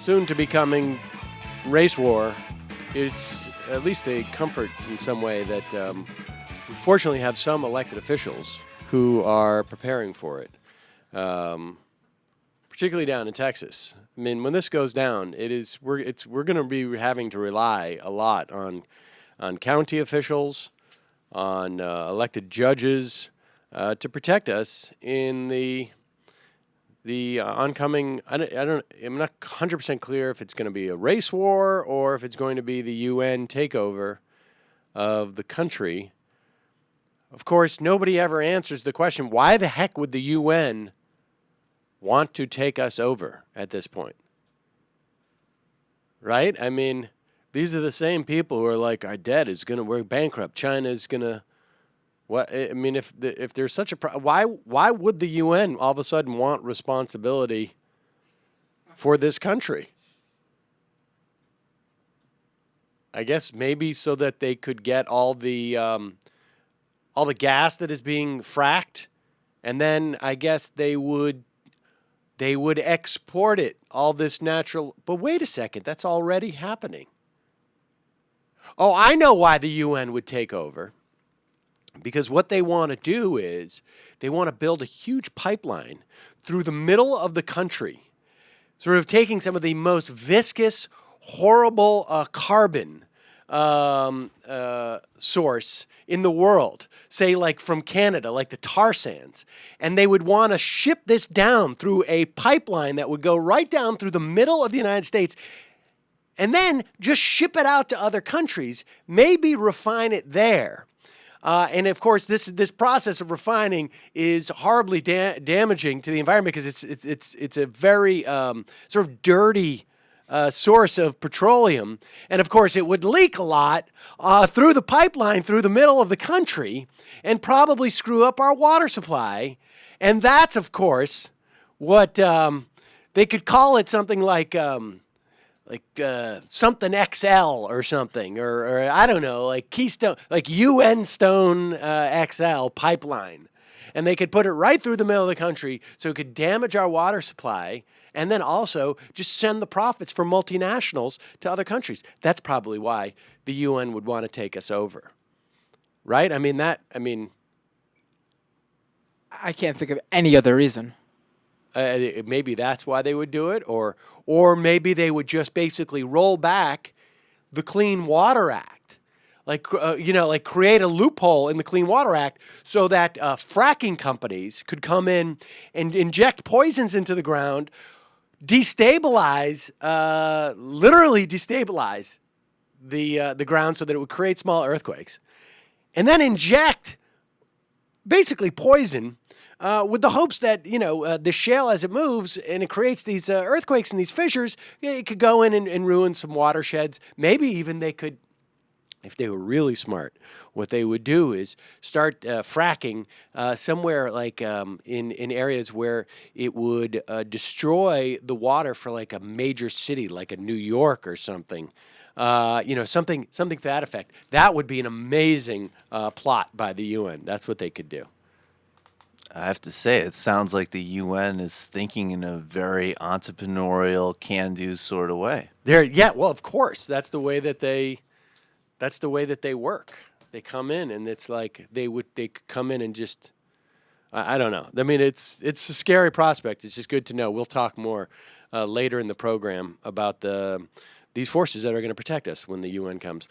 soon to becoming race war, it's at least a comfort in some way that we fortunately have some elected officials who are preparing for it, particularly down in Texas. I mean, when this goes down, we're going to be having to rely a lot on county officials, on elected judges to protect us in the oncoming. I'm not 100% clear if it's going to be a race war or if it's going to be the UN takeover of the country. Of course, nobody ever answers the question, why the heck would the UN want to take us over at this point? Right? I mean, these are the same people who are like, our debt is going to, we're bankrupt. China is going to, what? I mean, if there's such a why would the UN all of a sudden want responsibility for this country? I guess maybe so that they could get all the gas that is being fracked, and then I guess they would export it, all this natural. But wait a second, that's already happening. Oh, I know why the UN would take over. Because what they want to do is they want to build a huge pipeline through the middle of the country, sort of taking some of the most viscous, horrible carbon source in the world, say like from Canada, like the tar sands, and they would want to ship this down through a pipeline that would go right down through the middle of the United States, and then just ship it out to other countries, maybe refine it there. And of course, this process of refining is horribly damaging to the environment because it's a very sort of dirty source of petroleum, and of course, it would leak a lot through the pipeline through the middle of the country, and probably screw up our water supply. And that's of course what they could call it, something like something XL or something, or I don't know, like Keystone, like UN Stone XL pipeline. And they could put it right through the middle of the country so it could damage our water supply and then also just send the profits for multinationals to other countries. That's probably why the UN would want to take us over. Right? I can't think of any other reason. Maybe that's why they would do it, or maybe they would just basically roll back the Clean Water Act, like create a loophole in the Clean Water Act so that fracking companies could come in and inject poisons into the ground, literally destabilize the ground so that it would create small earthquakes, and then inject basically poison. With the hopes that, the shale, as it moves and it creates these earthquakes and these fissures, it could go in and ruin some watersheds. Maybe even they could, if they were really smart, what they would do is start fracking somewhere like in areas where it would destroy the water for like a major city, like a New York or something. Something to that effect. That would be an amazing plot by the UN. That's what they could do. I have to say, it sounds like the UN is thinking in a very entrepreneurial, can-do sort of way. Well, of course, that's the way that they work. They come in, and it's like they come in and just, I don't know. I mean, it's a scary prospect. It's just good to know. We'll talk more later in the program about these forces that are going to protect us when the UN comes.